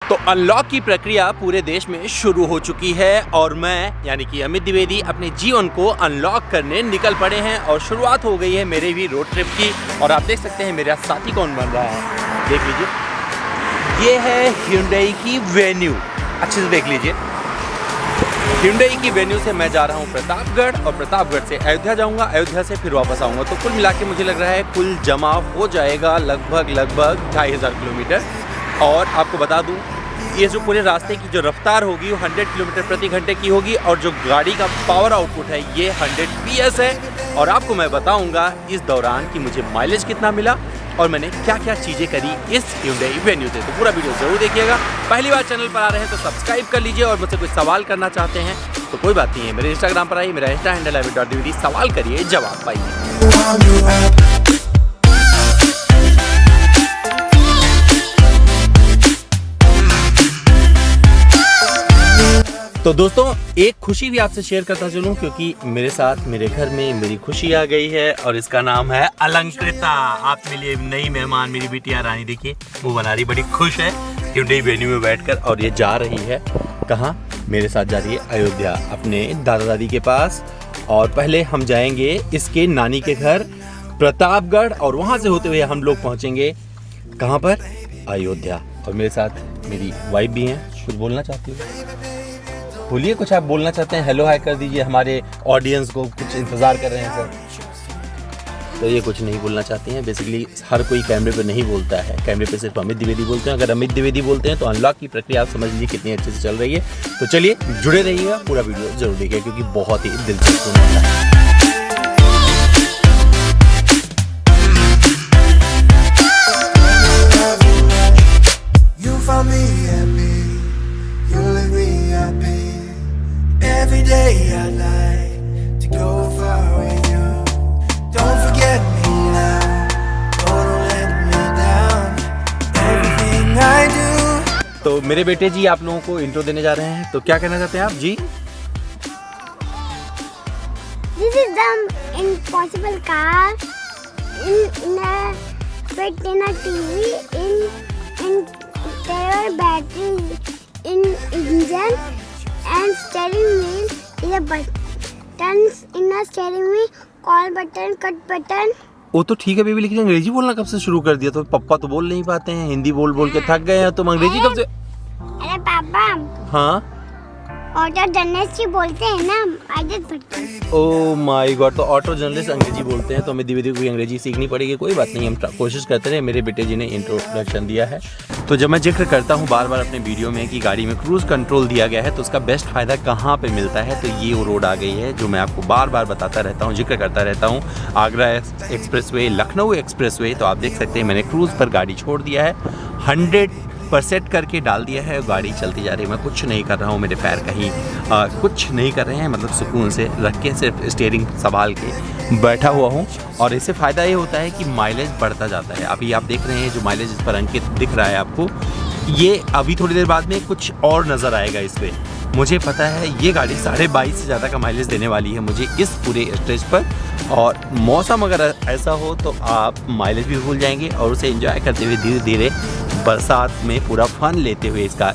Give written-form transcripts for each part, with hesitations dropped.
तो अनलॉक की प्रक्रिया पूरे देश में शुरू हो चुकी है और मैं यानी कि अमित द्विवेदी अपने जीवन को अनलॉक करने निकल पड़े हैं और शुरुआत हो गई है मेरे भी रोड ट्रिप की। और आप देख सकते हैं मेरा साथी कौन बन रहा है, देख लीजिए। ये है Hyundai की वेन्यू, अच्छे से देख लीजिए। Hyundai की वेन्यू से मैं जा रहा हूँ प्रतापगढ़ और प्रतापगढ़ से अयोध्या जाऊँगा, अयोध्या से फिर वापस आऊँगा। तो कुल मिला के मुझे लग रहा है कुल जमा हो जाएगा लगभग 2500 किलोमीटर। और आपको बता दूँ ये जो पूरे रास्ते की जो रफ्तार होगी वो 100 किलोमीटर प्रति घंटे की होगी और जो गाड़ी का पावर आउटपुट है ये 100 PS है। और आपको मैं बताऊंगा इस दौरान कि मुझे माइलेज कितना मिला और मैंने क्या क्या चीज़ें करी इस Hyundai वेन्यू से। तो पूरा वीडियो जरूर देखिएगा। पहली बार चैनल पर आ रहे हैं तो सब्सक्राइब कर लीजिए और मुझसे कुछ सवाल करना चाहते हैं तो कोई बात नहीं है, मेरे इंस्टाग्राम पर आइए, मेरा इंस्टा हैंडल है @dvd। सवाल करिए, जवाब पाइए। तो दोस्तों एक खुशी भी आपसे शेयर करता चलूं क्योंकि मेरे साथ मेरे घर में मेरी खुशी आ गई है और इसका नाम है अलंकृता। आपके लिए नई मेहमान मेरी बिटिया रानी, देखिए वो बना रही, बड़ी खुश है Hyundai वेन्यू में बैठकर। और ये जा रही है कहाँ, मेरे साथ जा रही है अयोध्या अपने दादा दादी के पास। और पहले हम जाएंगे इसके नानी के घर प्रतापगढ़ और वहाँ से होते हुए हम लोग पहुँचेंगे कहाँ पर, अयोध्या। और मेरे साथ मेरी वाइफ भी हैं। कुछ बोलना चाहती हूँ, बोलिए कुछ आप बोलना चाहते हैं, हेलो हाय कर दीजिए हमारे ऑडियंस को, कुछ इंतज़ार कर रहे हैं सर। तो ये कुछ नहीं बोलना चाहते हैं। बेसिकली हर कोई कैमरे पे नहीं बोलता है, कैमरे पे सिर्फ अमित द्विवेदी बोलते हैं। अगर अमित द्विवेदी बोलते हैं तो अनलॉक की प्रक्रिया आप समझ लीजिए कितनी अच्छे से चल रही है। तो चलिए जुड़े रहिएगा, पूरा वीडियो जरूर देखिए क्योंकि बहुत ही दिलचस्प होने वाला है। Every day I like to go far with you. Don't forget me now. Don't let me down. Everything I do. तो मेरे बेटे जी आप लोगों को इंट्रो देने जा रहे हैं, तो क्या कहना चाहते हैं आप जी? This is the impossible car in a fit in a TV in there battery in engine. And steering wheel is a buttons in a steering wheel, call button, cut button. वो तो ठीक है बेबी, लेकिन अंग्रेजी बोलना कब से शुरू कर दिया? तो पापा तो बोल नहीं पाते हैं, हिंदी बोल बोल के थक गए हैं, तुम अंग्रेजी कब से? अरे पापा, हाँ ऑटो जर्नलिस्ट बोलते हैं ना, आदत पड़ती है। ओह माय गॉड, तो ऑटो जर्नलिस्ट अंग्रेजी बोलते हैं तो हमें धीरे धीरे अंग्रेजी सीखनी पड़ेगी। कोई बात नहीं, हम कोशिश करते रहे। मेरे बेटे जी ने इंट्रोडक्शन दिया है। तो जब मैं जिक्र करता हूँ बार बार अपने वीडियो में कि गाड़ी में क्रूज़ कंट्रोल दिया गया है तो उसका बेस्ट फ़ायदा कहाँ पे मिलता है, तो ये वो रोड आ गई है जो मैं आपको बार बार बताता रहता हूँ, जिक्र करता रहता हूँ। Agra expressway, Lucknow expressway. तो आप देख सकते हैं मैंने क्रूज़ पर गाड़ी छोड़ दिया है, 100% करके डाल दिया है, गाड़ी चलती जा रही है। मैं कुछ नहीं कर रहा हूँ, मेरे पैर कहीं कुछ नहीं कर रहे हैं, मतलब सुकून से रख के सिर्फ स्टीयरिंग संभाल के बैठा हुआ हूँ। और इससे फ़ायदा ये होता है कि माइलेज बढ़ता जाता है। अभी आप देख रहे हैं जो माइलेज इस पर अंकित दिख रहा है आपको, ये अभी थोड़ी देर बाद में कुछ और नज़र आएगा इस पर। मुझे पता है ये गाड़ी 22.5 से ज़्यादा का माइलेज देने वाली है मुझे इस पूरे स्टेज पर। और मौसम अगर ऐसा हो तो आप माइलेज भी भूल जाएंगे और उसे एंजॉय करते हुए धीरे धीरे बरसात में पूरा फन लेते हुए, इसका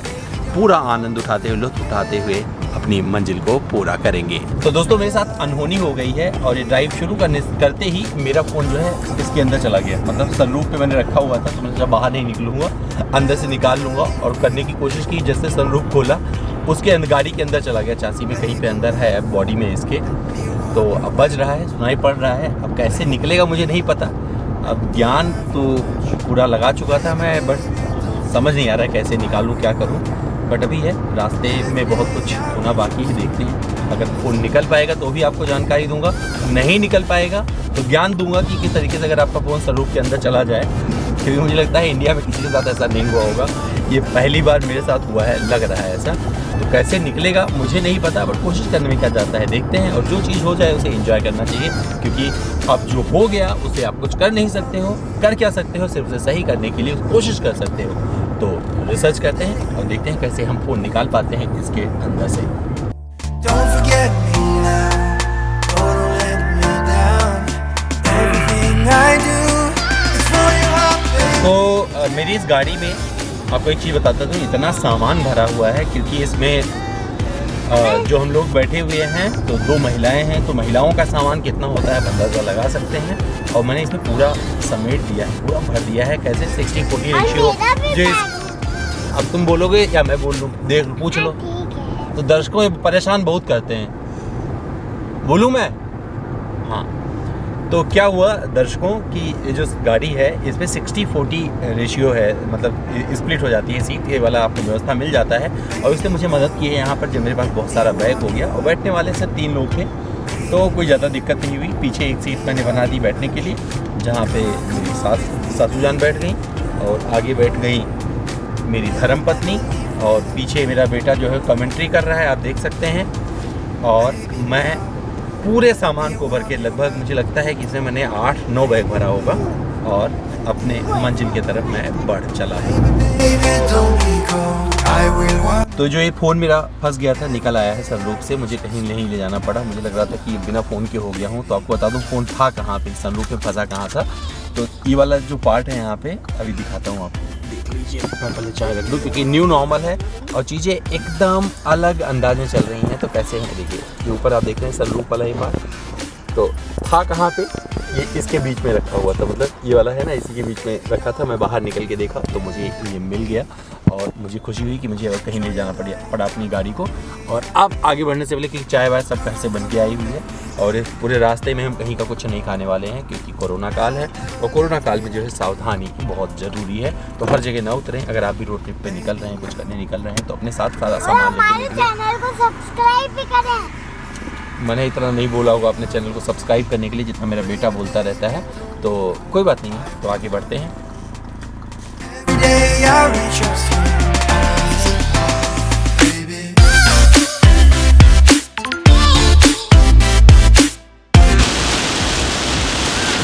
पूरा आनंद उठाते हुए, लुत्फ उठाते हुए अपनी मंजिल को पूरा करेंगे। तो दोस्तों मेरे साथ अनहोनी हो गई है और ये ड्राइव शुरू करते ही मेरा फ़ोन जो है इसके अंदर चला गया। मतलब सनरूफ पे मैंने रखा हुआ था तो मैं जब बाहर नहीं निकलूँगा अंदर से निकाल लूँगा और करने की कोशिश की। जैसे सनरूफ खोला उसके अंदर गाड़ी के अंदर चला गया, चासी में कहीं पे अंदर है बॉडी में इसके। तो अब बज रहा है, सुनाई पड़ रहा है, अब कैसे निकलेगा मुझे नहीं पता। अब ज्ञान तो पूरा लगा चुका था मैं, बट समझ नहीं आ रहा है कैसे निकालूँ, क्या करूँ। बट अभी है रास्ते में बहुत कुछ होना बाकी है, देखते हैं। अगर फ़ोन निकल पाएगा तो भी आपको जानकारी दूंगा, नहीं निकल पाएगा तो ज्ञान दूंगा कि किस तरीके से अगर आपका फ़ोन सनरूफ के अंदर चला जाए, क्योंकि मुझे लगता है इंडिया में किसी के साथ ऐसा नहीं हुआ होगा। ये पहली बार मेरे साथ हुआ है, लग रहा है ऐसा। तो कैसे निकलेगा मुझे नहीं पता, बट कोशिश करने में क्या जाता है, देखते हैं। और जो चीज़ हो जाए उसे एंजॉय करना चाहिए, क्योंकि अब जो हो गया उसे आप कुछ कर नहीं सकते हो। कर क्या सकते हो, सिर्फ उसे सही करने के लिए कोशिश कर सकते हो। तो रिसर्च करते हैं और देखते हैं कैसे हम फ़ोन निकाल पाते हैं इसके अंदर से। Don't forget me now. Don't let me down. Everything I do is for your heart, baby. तो मेरी इस गाड़ी में आपको एक चीज़ बताता हूँ, इतना सामान भरा हुआ है क्योंकि इसमें जो हम लोग बैठे हुए हैं तो 2 महिलाएं हैं, तो महिलाओं का सामान कितना होता है अंदाज़ा लगा सकते हैं। और मैंने इसमें पूरा समेट दिया है, पूरा भर दिया है। कैसे 60-40 रेशियो जो अब तुम बोलोगे या मैं बोल लूँ, देख पूछ लो। तो दर्शकों ये परेशान बहुत करते हैं, बोलूँ मैं? हाँ, तो क्या हुआ दर्शकों कि ये जो गाड़ी है इसमें 60-40 रेशियो है, मतलब स्प्लिट हो जाती है सीट, ये वाला आपको व्यवस्था मिल जाता है। और इसने मुझे मदद की है यहाँ पर, जब मेरे पास बहुत सारा बैग हो गया और बैठने वाले से 3 लोग थे तो कोई ज़्यादा दिक्कत नहीं हुई। पीछे एक सीट मैंने बना दी बैठने के लिए, जहाँ पे मेरी सासू जान बैठ गई और आगे बैठ गई मेरी धर्मपत्नी, और पीछे मेरा बेटा जो है कमेंट्री कर रहा है, आप देख सकते हैं। और मैं पूरे सामान को भर के, लगभग मुझे लगता है कि इसमें मैंने 8-9 बैग भरा होगा और अपने मंजिल की तरफ मैं बढ़ चला है। तो जो ये फ़ोन मेरा फंस गया था निकल आया है सनरूफ से, मुझे कहीं नहीं ले जाना पड़ा। मुझे लग रहा था कि बिना फ़ोन के हो गया हूँ। तो आपको बता दूँ फ़ोन था कहाँ पे, सनरूफ में फंसा कहाँ था। तो ये वाला जो पार्ट है यहाँ पे अभी दिखाता हूँ आपको, देख लीजिए। मैं पहले चाय रख दूँ क्योंकि न्यू नॉर्मल है और चीज़ें एकदम अलग अंदाज में चल रही हैं। तो कैसे हैं देखिए, ये ऊपर आप देख रहे हैं सनरूफ वाला ये पार्ट, तो था कहाँ पे, ये इसके बीच में रखा हुआ था, मतलब ये वाला है ना, इसी के बीच में रखा था। मैं बाहर निकल के देखा तो मुझे ये मिल गया और मुझे खुशी हुई कि मुझे अब कहीं नहीं जाना पड़ा अपनी गाड़ी को। और अब आगे बढ़ने से पहले, क्योंकि चाय वाय सब घर से बन के आई हुई है और इस पूरे रास्ते में हम कहीं का कुछ नहीं खाने वाले हैं क्योंकि कोरोना काल है और कोरोना काल में जो है सावधानी बहुत ज़रूरी है। तो हर जगह ना उतरें। अगर आप भी रोड ट्रिप पे निकल रहे हैं, कुछ करने निकल रहे हैं तो अपने साथ सारा सामान लेके निकलें। चैनल को सब्सक्राइब भी करें। मैंने इतना नहीं बोला होगा अपने चैनल को सब्सक्राइब करने के लिए जितना मेरा बेटा बोलता रहता है, तो कोई बात नहीं है। तो आगे बढ़ते हैं।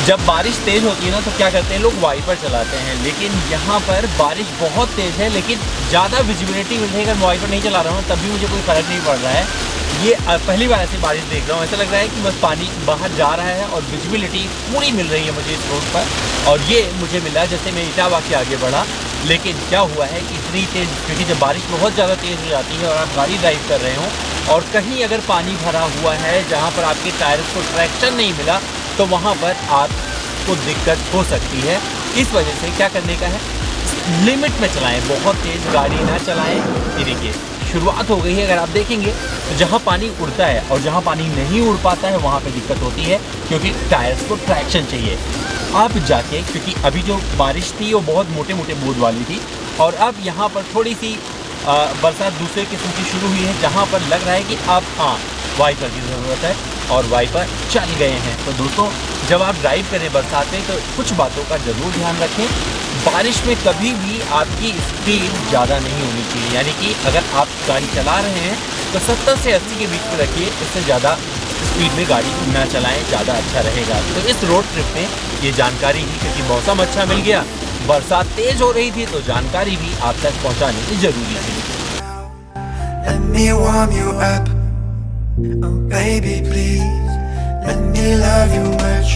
जब बारिश तेज़ होती है ना तो क्या करते हैं लोग, वाइपर चलाते हैं। लेकिन यहाँ पर बारिश बहुत तेज़ है लेकिन ज़्यादा विजिबिलिटी मिल रही है। अगर मैं वाइपर नहीं चला रहा हूँ तब भी मुझे कोई फ़र्क नहीं पड़ रहा है। ये पहली बार ऐसी बारिश देख रहा हूँ। ऐसा लग रहा है कि बस पानी बाहर जा रहा है और विजिबिलिटी पूरी मिल रही है मुझे इस रोड पर। और ये मुझे मिला जैसे मैं इटावा के आगे बढ़ा। लेकिन क्या हुआ है कि इतनी तेज़, क्योंकि जब बारिश बहुत ज़्यादा तेज़ हो जाती है और आप गाड़ी ड्राइव कर रहे हो और कहीं अगर पानी भरा हुआ है जहाँ पर आपके टायर्स को ट्रैक्शन नहीं मिला तो वहाँ पर आपको दिक्कत हो सकती है। इस वजह से क्या करने का है, लिमिट में चलाएं, बहुत तेज़ गाड़ी ना चलाएं। ये देखिए शुरुआत हो गई है। अगर आप देखेंगे तो जहाँ पानी उड़ता है और जहाँ पानी नहीं उड़ पाता है वहाँ पे दिक्कत होती है क्योंकि टायर्स को ट्रैक्शन चाहिए। आप जाके, क्योंकि अभी जो बारिश थी वो बहुत मोटे मोटे बूंद वाली थी और अब यहाँ पर थोड़ी सी बरसात दूसरे किस्म की शुरू हुई है जहाँ पर लग रहा है कि अब हाँ वाइपर की ज़रूरत है और वाइपर चल गए हैं। तो दोस्तों जब आप ड्राइव करें बरसात में तो कुछ बातों का ज़रूर ध्यान रखें। बारिश में कभी भी आपकी स्पीड ज़्यादा नहीं होनी चाहिए, यानी कि अगर आप गाड़ी चला रहे हैं तो 70 से 80 के बीच में रखिए। इससे ज़्यादा स्पीड में गाड़ी ना चलाएं, ज़्यादा अच्छा रहेगा। तो इस रोड ट्रिप में ये जानकारी ही, क्योंकि मौसम अच्छा मिल गया, बरसात तेज़ हो रही थी तो जानकारी भी आप तक पहुँचानी की ज़रूरी थी। Let me warm you up, oh baby please, let me love you much.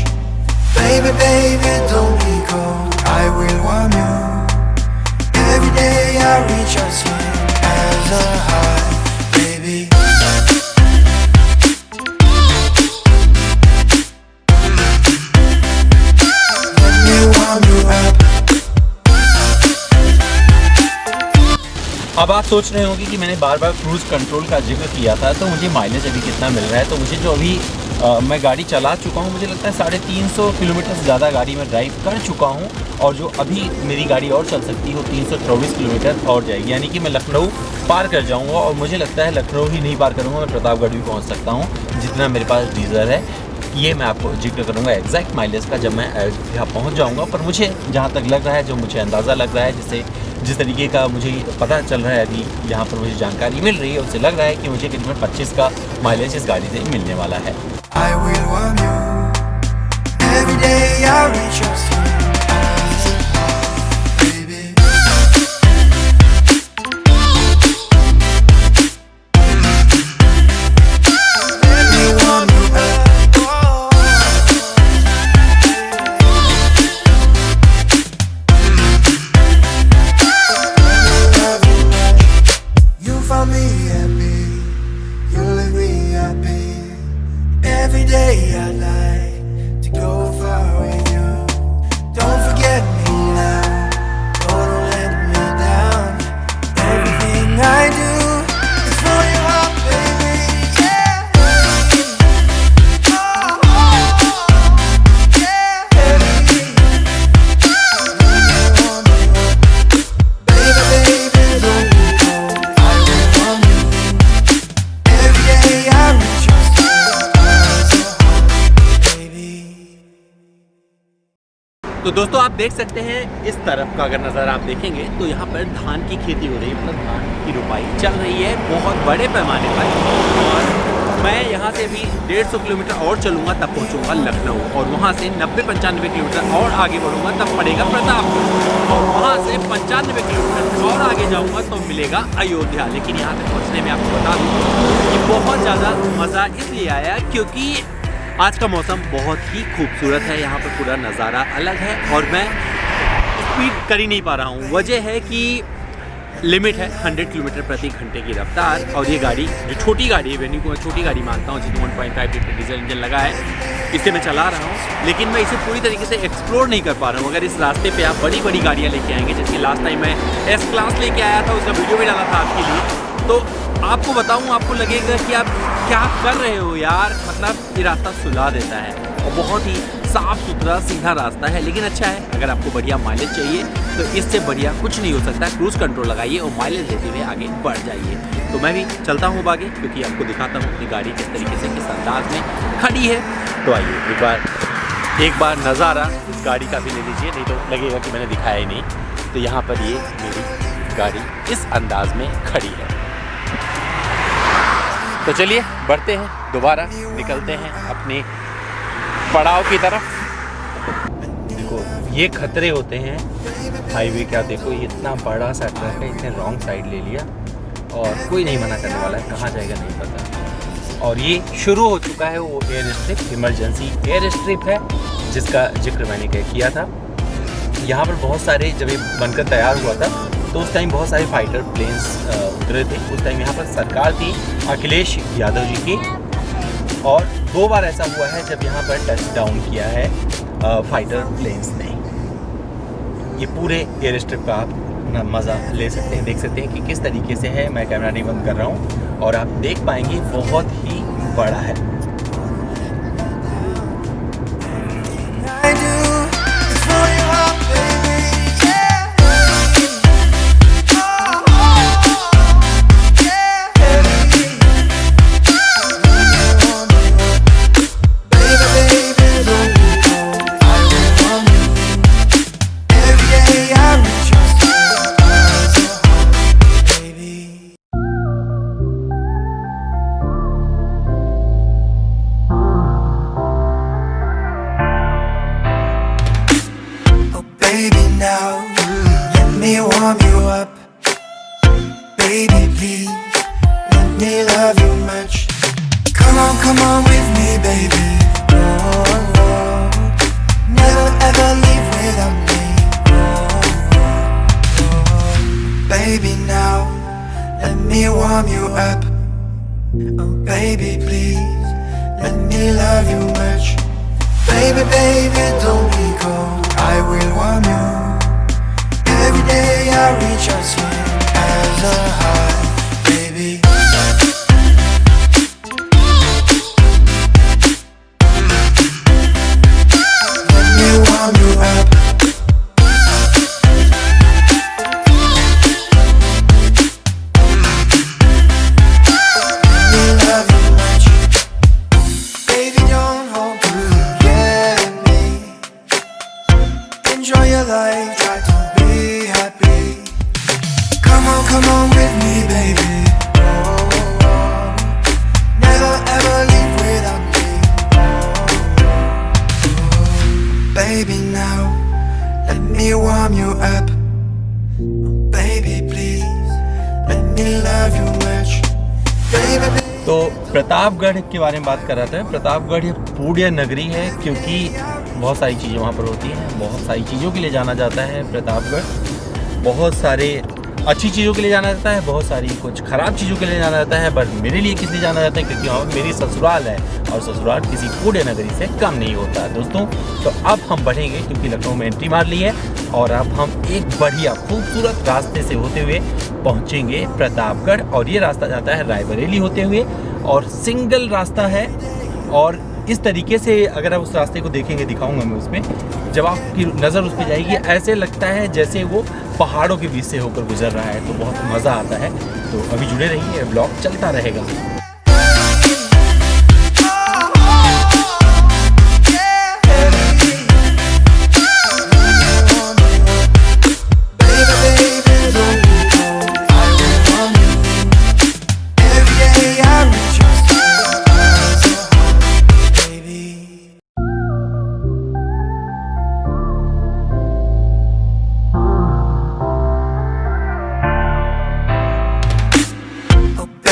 Baby, baby, don't be cold, I will warm you. Every day I reach your skin as a heart, baby. Let me warm you up. अब आप सोच रहे होंगे कि मैंने बार बार cruise control का जिक्र किया था तो मुझे माइलेज अभी कितना मिल रहा है। तो मुझे जो अभी मैं गाड़ी चला चुका हूँ, मुझे लगता है 350 किलोमीटर से ज़्यादा गाड़ी में ड्राइव कर चुका हूँ और जो अभी मेरी गाड़ी और चल सकती है वो 324 किलोमीटर और जाएगी, यानी कि मैं लखनऊ पार कर जाऊँगा। और मुझे लगता है लखनऊ ही नहीं पार करूँगा, मैं प्रतापगढ़ भी पहुँच सकता हूँ जितना मेरे पास डीजल है। ये मैं आपको जिक्र करूँगा एग्जैक्ट माइलेज का जब मैं यहाँ पहुँच जाऊँगा। पर मुझे जहाँ तक लग रहा है, जो मुझे अंदाज़ा लग रहा है, जिस तरीके का मुझे पता चल रहा है, अभी यहाँ पर मुझे जानकारी मिल रही है, उससे लग रहा है कि मुझे करीबन 25 का माइलेज इस गाड़ी से मिलने वाला है। I will warm you. Every day I reach your skin as a heart, baby. Let me warm you up. Let me तो दोस्तों आप देख सकते हैं इस तरफ का अगर नज़ारा आप देखेंगे तो यहाँ पर धान की खेती हो रही है, मतलब धान की रुपाई चल रही है बहुत बड़े पैमाने पर। और मैं यहाँ से भी 150 किलोमीटर और चलूँगा तब पहुँचूँगा लखनऊ, और वहाँ से 90-95 किलोमीटर और आगे बढ़ूँगा तब पड़ेगा प्रतापगढ़, और वहाँ से 95 किलोमीटर और आगे जाऊँगा तो मिलेगा अयोध्या। लेकिन यहाँ तक पहुँचने में आपको बता दूँ कि बहुत ज़्यादा मज़ा इसलिए आया क्योंकि आज का मौसम बहुत ही खूबसूरत है, यहाँ पर पूरा नज़ारा अलग है और मैं स्पीड कर ही नहीं पा रहा हूँ। वजह है कि लिमिट है 100 किलोमीटर प्रति घंटे की रफ्तार, और ये गाड़ी जो छोटी गाड़ी है, वेन्यू को मैं छोटी गाड़ी मानता हूँ, जिसमें 1.5 लीटर डीजल इंजन लगा है, इसे मैं चला रहा हूँ, लेकिन मैं इसे पूरी तरीके से एक्सप्लोर नहीं कर पा रहा हूँ। अगर इस रास्ते पे आप बड़ी बड़ी गाड़ियाँ लेके आएंगे, जैसे लास्ट टाइम मैं S क्लास लेके आया था, उसका वीडियो भी डाला था आपके लिए, तो आपको बताऊं आपको लगेगा कि आप क्या कर रहे हो यार, मतलब ये रास्ता सुला देता है और बहुत ही साफ़ सुथरा सीधा रास्ता है, लेकिन अच्छा है। अगर आपको बढ़िया माइलेज चाहिए तो इससे बढ़िया कुछ नहीं हो सकता। क्रूज़ कंट्रोल लगाइए और माइलेज देते हुए आगे बढ़ जाइए। तो मैं भी चलता हूँ आगे, क्योंकि आपको दिखाता हूँ कि गाड़ी किस तरीके से किस अंदाज में खड़ी है। तो आइए एक बार नज़ारा इस गाड़ी का भी ले लीजिए, नहीं तो लगेगा कि मैंने दिखाया ही नहीं। तो यहाँ पर ये मेरी गाड़ी इस अंदाज में खड़ी है। तो चलिए बढ़ते हैं, दोबारा निकलते हैं अपने पड़ाव की तरफ। देखो ये खतरे होते हैं हाईवे का, देखो ये इतना बड़ा सा ट्रक है, इसने रॉन्ग साइड ले लिया और कोई नहीं मना करने वाला है, कहाँ जाएगा नहीं पता। और ये शुरू हो चुका है वो air strip, emergency air strip है, जिसका जिक्र मैंने किया था। यहाँ पर बहुत सारे, जब ये बनकर तैयार हुआ था तो उस टाइम बहुत सारे फाइटर प्लेन्स उतरे थे। उस टाइम यहाँ पर सरकार थी अखिलेश यादव जी की, और 2 बार ऐसा हुआ है जब यहाँ पर टच डाउन किया है फाइटर प्लेन्स ने। ये पूरे एयर स्ट्रिप का आप मज़ा ले सकते हैं, देख सकते हैं कि किस तरीके से है। मैं कैमरा नहीं बंद कर रहा हूँ और आप देख पाएंगे बहुत ही बड़ा है। Come on with me, baby. Oh, oh. Never ever leave without me. Oh, oh. Baby, now let me warm you up. Oh, baby, please let me love you much. Baby, baby, don't be cold. I will warm you. Every day I reach out sweet as a high, baby. Come on with me, baby. Oh, oh. Never ever leave without me. Oh, oh. Baby, now let me warm you up. Oh, baby, please let me love you much. Baby, baby. तो प्रतापगढ़ के बारे में बात कर रहा था। प्रतापगढ़ पुण्य नगरी है, क्योंकि बहुत सारी चीज़ें वहाँ पर होती हैं, बहुत सारी चीज़ों के लिए जाना जाता है प्रतापगढ़। बहुत सारे अच्छी चीज़ों के लिए जाना जाता है, बहुत सारी कुछ ख़राब चीज़ों के लिए जाना जाता है, बट मेरे लिए किस लिए जाना जाता है, क्योंकि वहाँ मेरी ससुराल है और ससुराल किसी पुण्य नगरी से कम नहीं होता दोस्तों। तो अब हम बढ़ेंगे, क्योंकि लखनऊ में एंट्री मार ली है, और अब हम एक बढ़िया खूबसूरत रास्ते से होते हुए पहुँचेंगे प्रतापगढ़। और ये रास्ता जाता है रायबरेली होते हुए, और सिंगल रास्ता है। और इस तरीके से अगर आप उस रास्ते को देखेंगे, दिखाऊंगा मैं उसमें, जब आपकी नज़र उस पर जाएगी ऐसे लगता है जैसे वो पहाड़ों के बीच से होकर गुजर रहा है, तो बहुत मज़ा आता है। तो अभी जुड़े रहिए, ब्लॉग चलता रहेगा।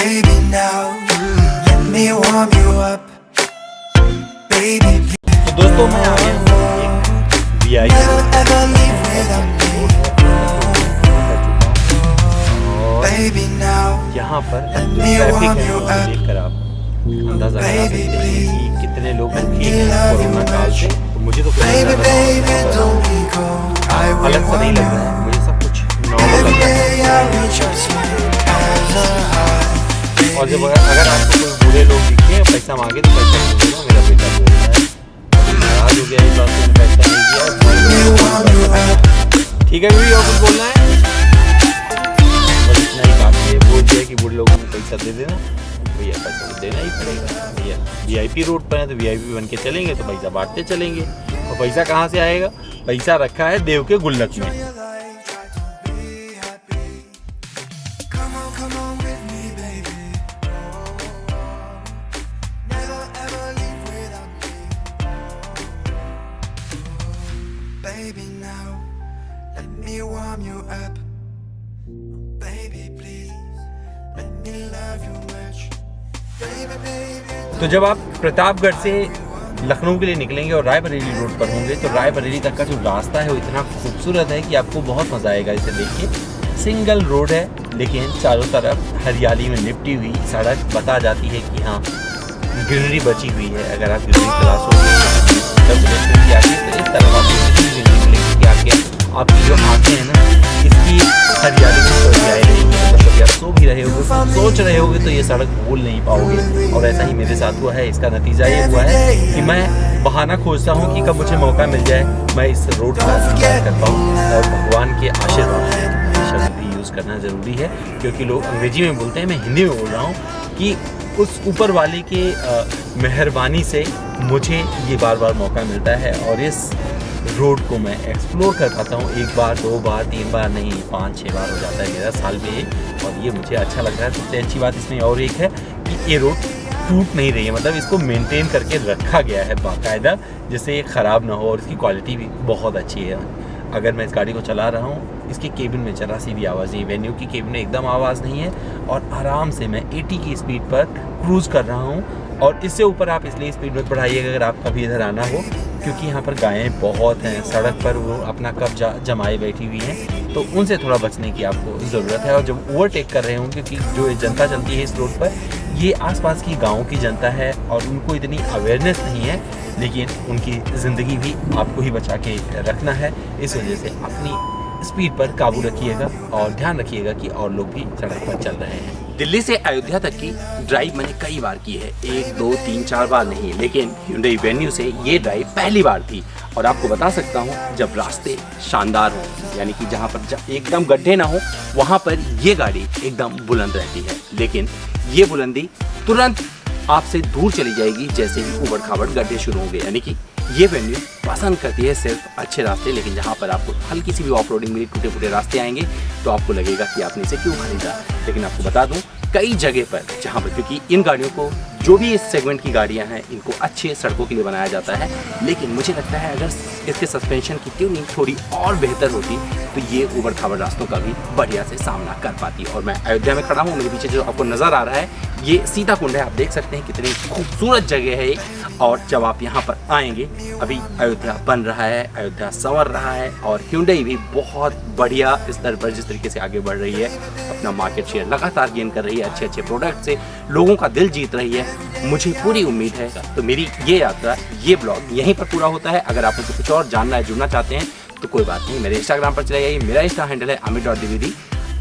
Baby, now let me warm you up. Baby, तो दोस्तों मैं आ गया हूँ VIP never ever leave without me. Baby, now यहाँ पर जो let me ट्रैफिक warm है you उसको up. देखकर आप अंदाजा लगा सकते हैं कि कितने लोग दुखी हैं कोरोना काल से। तो मुझे तो कोई Baby, ज़्यादा baby, don't be cold. I will अलग सा नहीं लग रहा है, मुझे सब कुछ नॉर्मल every लग रहा है। day. I reach out to you as a high. और जब अगर आपको कोई बूढ़े लोग दिखे पैसा मांगे तो पैसा नहीं दूंगा, मेरा बेटा बोल रहा है नाराज हो गया इस बात से, पैसा नहीं दिया। ठीक है भी और कुछ बोलना है बस इतना ही काफी है। बोल दिया कि बूढ़े लोगों को पैसा दे देना, भैया पैसा तो देना ही पड़ेगा। भैया VIP रोड पर है तो VIP बन के चलेंगे तो पैसा बांटते चलेंगे। और पैसा कहाँ से आएगा? पैसा रखा है देव के गुल्लक में। Come on with me, baby. Never ever leave without me. Baby, now let me warm you up. Baby, please let me love you much. Baby, baby. तो जब आप प्रतापगढ़ से लखनऊ के लिए निकलेंगे और रायबरेली रोड पर होंगे तो रायबरेली तक का जो रास्ता है वो इतना खूबसूरत है कि आपको बहुत मज़ा आएगा इसे देख के। सिंगल रोड है लेकिन चारों तरफ हरियाली में लिपटी हुई सड़क बता जाती है कि हाँ ग्रीनरी बची हुई है। अगर आप ग्रीनरी तलाशोगे तो इस तरफ आपको ग्रीनरी मिलेगी कि आपकी जो आँखें हैं ना इसकी हरियाली में सरियाए रहेंगी। मतलब कभी आप सो भी रहे होगे सोच रहे होगे तो ये सड़क भूल नहीं पाओगे। और ऐसा ही मेरे साथ हुआ है। इसका नतीजा ये हुआ है कि मैं बहाना खोजता हूँ कि कब मुझे मौका मिल जाए मैं इस रोड का इस्तेमाल कर पाऊँ। और भगवान के आशीर्वाद शब्द भी यूज़ करना ज़रूरी है क्योंकि लोग अंग्रेजी में बोलते हैं, मैं हिंदी में बोल रहा हूँ कि उस ऊपर वाले के मेहरबानी से मुझे ये बार बार मौका मिलता है और इस रोड को मैं एक्सप्लोर कर पाता हूँ। 1 बार 2 बार 3 बार नहीं 5-6 बार हो जाता है मेरा साल में। और ये मुझे अच्छा लग रहा है। सबसे अच्छी बात इसमें और एक है कि ये रोड टूट नहीं रही है, मतलब इसको मेंटेन करके रखा गया है बाकायदा जिससे ये ख़राब ना हो। और इसकी क्वालिटी भी बहुत अच्छी है। अगर मैं इस गाड़ी को चला रहा हूँ इसकी केबिन में जरा सी भी आवाज़ नहीं, वेन्यू की केबिन में एकदम आवाज़ नहीं है और आराम से मैं 80 की स्पीड पर क्रूज़ कर रहा हूँ। और इससे ऊपर आप इसलिए स्पीड मत बढ़ाइएगा अगर आप कभी इधर आना हो क्योंकि यहाँ पर गायें बहुत हैं सड़क पर, वो अपना कब्जा जमाए बैठी हुई हैं तो उनसे थोड़ा बचने की आपको ज़रूरत है। और जब ओवरटेक कर रहे हों क्योंकि जो जनता चलती है इस रोड पर ये आसपास की गाँव की जनता है और उनको इतनी अवेयरनेस नहीं है लेकिन उनकी ज़िंदगी भी आपको ही बचा के रखना है। इस वजह से अपनी स्पीड पर काबू रखिएगा और ध्यान रखिएगा कि और लोग भी सड़क पर चल रहे हैं। दिल्ली से अयोध्या तक की ड्राइव मैंने कई बार की है, 1 2 3 4 बार नहीं, लेकिन Hyundai Venue से ये ड्राइव पहली बार थी। और आपको बता सकता हूँ जब रास्ते शानदार हों यानी कि जहाँ पर एकदम गड्ढे ना हो वहाँ पर ये गाड़ी एकदम बुलंद रहती है। लेकिन ये बुलंदी तुरंत आपसे दूर चली जाएगी जैसे ही उबड़ खाबड़ गड्ढे शुरू होंगे। यानी कि ये वेन्यू पसंद करती है सिर्फ अच्छे रास्ते, लेकिन जहाँ पर आपको हल्की सी भी ऑफ रोडिंग मिली टूटे फूटे रास्ते आएंगे तो आपको लगेगा कि आपने इसे क्यों खरीदा। लेकिन आपको बता दूं कई जगह पर जहाँ पर क्योंकि इन गाड़ियों को जो भी इस सेगमेंट की गाड़ियाँ हैं इनको अच्छे सड़कों के लिए बनाया जाता है, लेकिन मुझे लगता है अगर इसके सस्पेंशन की ट्यूनिंग थोड़ी और बेहतर होती तो ये उबड़ खाबड़ रास्तों का भी बढ़िया से सामना कर पाती। और मैं अयोध्या में खड़ा हूँ, मेरे पीछे जो आपको नज़र आ रहा है ये सीता कुंड है। आप देख सकते हैं कितनी खूबसूरत जगह है। और जब आप यहाँ पर आएंगे अभी अयोध्या बन रहा है, अयोध्या संवर रहा है और Hyundai भी बहुत बढ़िया स्तर पर जिस तरीके से आगे बढ़ रही है, अपना मार्केट शेयर लगातार गेन कर रही है, अच्छे अच्छे प्रोडक्ट से लोगों का दिल जीत रही है, मुझे पूरी उम्मीद है। तो मेरी ये यात्रा, ये ब्लॉग यहीं पर पूरा होता है। अगर आप मुझसे कुछ और जानना है, जुड़ना चाहते हैं तो कोई बात नहीं, मेरे इंस्टाग्राम पर चले जाइए। मेरा इंस्टा हैंडल है amit.dwivedi।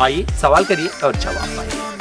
आइए सवाल करिए और जवाब पाइए।